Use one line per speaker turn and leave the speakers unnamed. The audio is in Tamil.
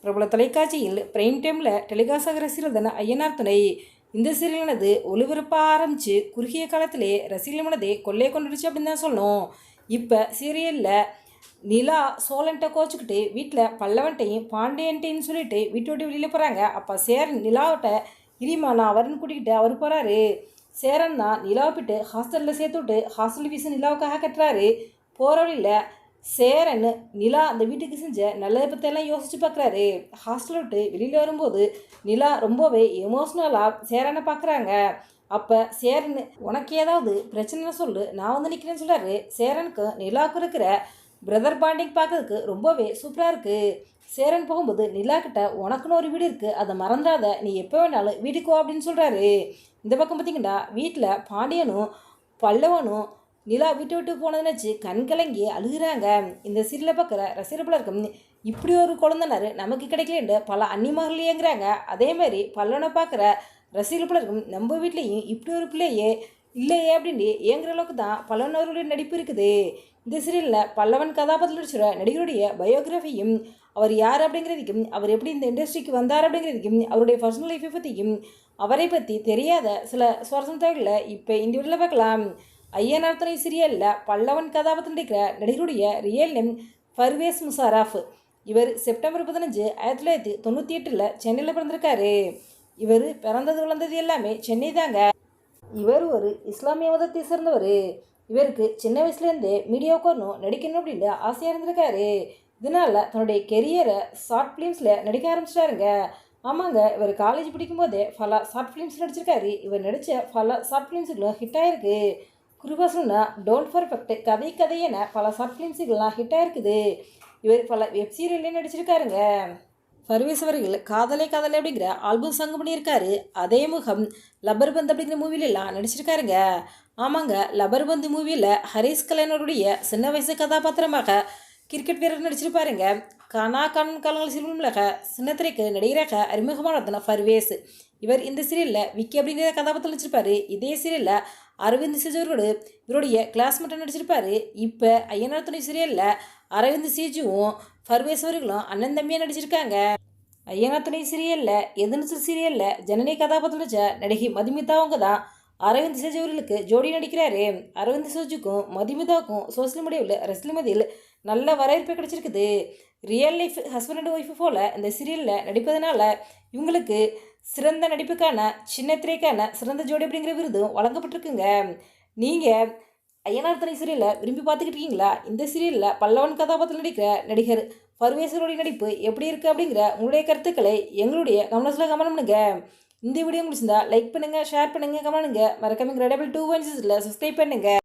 பிரபல தொலைக்காட்சியில் பிரைம் டைமில் டெலிகாஸ்ட் ஆகிற சீரியல் தானே ஐயனார் துணை. இந்த சீரியலானது ஒளிபரப்பாக ஆரம்பித்து குறுகிய காலத்திலே ரசிகர்கள் மனதை கொள்ளையை கொண்டுடுச்சு அப்படின்னு தான் சொல்லணும். இப்போ சீரியலில் நிலா சோழன்ட்ட கோச்சிக்கிட்டு வீட்டில் பல்லவன்ட்டையும் பாண்டியன்ட்டையும் சொல்லிட்டு வீட்டை விட்டு வெளியில் போகிறாங்க. அப்போ சேரன் நிலாவிட்ட இரிமா நான் அவர்னு கூட்டிக்கிட்டு அவர் போகிறாரு. சேரன் தான் நிலாவை போய்ட்டு ஹாஸ்டலில் சேர்த்து விட்டு ஹாஸ்டல் ஃபீஸு நிலாவுக்காக கட்டுறாரு. போகிற வழியில் சேரன் நிலா அந்த வீட்டுக்கு செஞ்ச நல்லதை பற்றியெல்லாம் யோசித்து பார்க்குறாரு. ஹாஸ்டலை விட்டு வெளியில் வரும்போது நிலா ரொம்பவே எமோஷ்னலாக சேரனை பார்க்குறாங்க. அப்போ சேரன் உனக்கு ஏதாவது பிரச்சனை சொல்லு நான் வந்து நிற்கிறேன்னு சொல்கிறாரு. சேரனுக்கு நிலாவுக்கு இருக்கிற பிரதர் பாண்டிங் பார்க்கறதுக்கு ரொம்பவே சூப்பராக இருக்குது. சேரன் போகும்போது நிலா கிட்ட உனக்குன்னு ஒரு வீடு இருக்குது, அதை மறந்துடாத, நீ எப்போ வேணாலும் வீட்டுக்கோ அப்படின்னு சொல்கிறாரு. இந்த பக்கம் பார்த்திங்கன்னா வீட்டில் பாண்டியனும் பல்லவனும் நிலா விட்டு விட்டு போனதுன்னு வச்சு கண் கலங்கி அழுகிறாங்க. இந்த சீரியலை பார்க்குற ரசிகர்கள் இருக்கும் இப்படி ஒரு குழந்தைனாரு நமக்கு கிடைக்கலன்னு பல அன்னிமார்கள் ஏங்குறாங்க. அதே மாதிரி பல்லவனை பார்க்குற ரசிகர்கள் இருக்கும் நம்ம வீட்லேயும் இப்படி ஒரு பிள்ளையே இல்லையே அப்படின்னு ஏங்குற அளவுக்கு தான் பல்லவன் அவர்களுடைய நடிப்பு இருக்குது. இந்த சீரியலில் பல்லவன் கதாபாத்திரம் நடிச்சுற நடிகருடைய பயோகிராஃபியும் அவர் யார் அப்படிங்கிறதுக்கும் அவர் எப்படி இந்த இண்டஸ்ட்ரிக்கு வந்தார் அப்படிங்கிறதுக்கும் அவருடைய பர்சனல் லைஃப்பை பற்றியும் அவரை பற்றி தெரியாத சில சுவாரஸ்யம் தகவல்களை இப்போ இந்த வீட்டில் பார்க்கலாம். ஐயனார் துணை சீரியலில் பல்லவன் கதாபாத்திரம் நடிக்கிற நடிகருடைய ரியல் நேம் பர்வேஸ் முஷாரஃப். இவர் செப்டம்பர் 15, 1998 சென்னையில் பிறந்திருக்காரு. இவர் பிறந்தது வளர்ந்தது எல்லாமே சென்னை தாங்க. இவர் ஒரு இஸ்லாமிய மதத்தை சேர்ந்தவர். இவருக்கு சின்ன வயசுலேருந்தே மீடியாவுக்கு வரணும் நடிக்கணும் அப்படின்னு ஆசையாக இருந்திருக்காரு. இதனால் தன்னுடைய கெரியரை ஷார்ட் ஃபிலிம்ஸில் நடிக்க ஆரம்பிச்சிட்டாருங்க. ஆமாங்க, இவர் காலேஜ் படிக்கும்போதே பல ஷார்ட் ஃபிலிம்ஸ் நடிச்சிருக்காரு. இவர் நடித்த பல ஷார்ட் ஃபிலிம்ஸுகளும் ஹிட் ஆகிருக்கு. குறிப்பாக சொன்னால் டோன்ட் பர்ஃபெக்ட், கதை என பல ஷார்ட் ஃபிலிம்ஸுகள்லாம் ஹிட் ஆகிருக்குது. இவர் பல வெப் சீரியல்லையும் நடிச்சிருக்காருங்க. பர்வேஸ் அவர்கள் காதலே அப்படிங்கிற ஆல்பம் சாங் பண்ணியிருக்காரு. அதே முகம் லப்பர் பந்து அப்படிங்கிற மூவிலெல்லாம் நடிச்சிருக்காருங்க. ஆமாங்க, லப்பர் பந்து மூவியில் ஹரிஷ் கல்யாணருடைய சின்ன வயசு கதாபாத்திரமாக கிரிக்கெட் வீரர் நடிச்சிருப்பாருங்க. கனா கண் காலங்கள் சிறுமியாக சின்னத்திரைக்கு நடிகராக அறிமுகமானதுனா பர்வேஸ். இவர் இந்த சீரியலில் விக்கி அப்படிங்கிற கதாபாத்திரம் நடிச்சிருப்பாரு. இதே சீரியலில் அரவிந்த் சேஜோரோடு இவருடைய கிளாஸ்மேட்டாக நடிச்சிருப்பாரு. இப்போ ஐயனார் துணை சீரியலில் அரவிந்த் சேஜுவும் பர்வேஸ் அவர்களும் அண்ணன் தம்பியாக நடிச்சிருக்காங்க. ஐயனார் துணை சீரியலில் எதிர்த்து சீரியலில் ஜனனி கதாபாத்திரம் நடிச்ச நடிகை மதுமிதாவங்க தான் அரவிந்த் சேஜ் அவர்களுக்கு ஜோடி நடிக்கிறாரு. அரவிந்த் சேஜுக்கும் மதுமிதாவுக்கும் சோசியல் மீடியாவில் ரசிகர்கள் மத்தியில் நல்ல வரவேற்பு கிடைச்சிருக்குது. Real life husband and wife போல் இந்த சீரியலில் நடிப்பதனால இவங்களுக்கு சிறந்த நடிப்புக்கான சின்ன திரைக்கான சிறந்த ஜோடி அப்படிங்கிற விருதும் வழங்கப்பட்டிருக்குங்க. நீங்கள் ஐயனார் துணை சீரியலை விரும்பி பார்த்துக்கிட்டு இருக்கீங்களா? இந்த சீரியலில் பல்லவன் கதாபாத்திரம் நடிக்கிற நடிகர் பர்வேசருடைய நடிப்பு எப்படி இருக்குது அப்படிங்கிற உங்களுடைய கருத்துக்களை எங்களுடைய கமெண்ட்ஸில் கமெண்ட் பண்ணுங்க. இந்த வீடியோ முடிச்சிருந்தா லைக் பண்ணுங்கள், ஷேர் பண்ணுங்கள், கமெண்ட் பண்ணுங்கள். மறக்காம Incredible 2 சப்ஸ்கிரைப் பண்ணுங்கள்.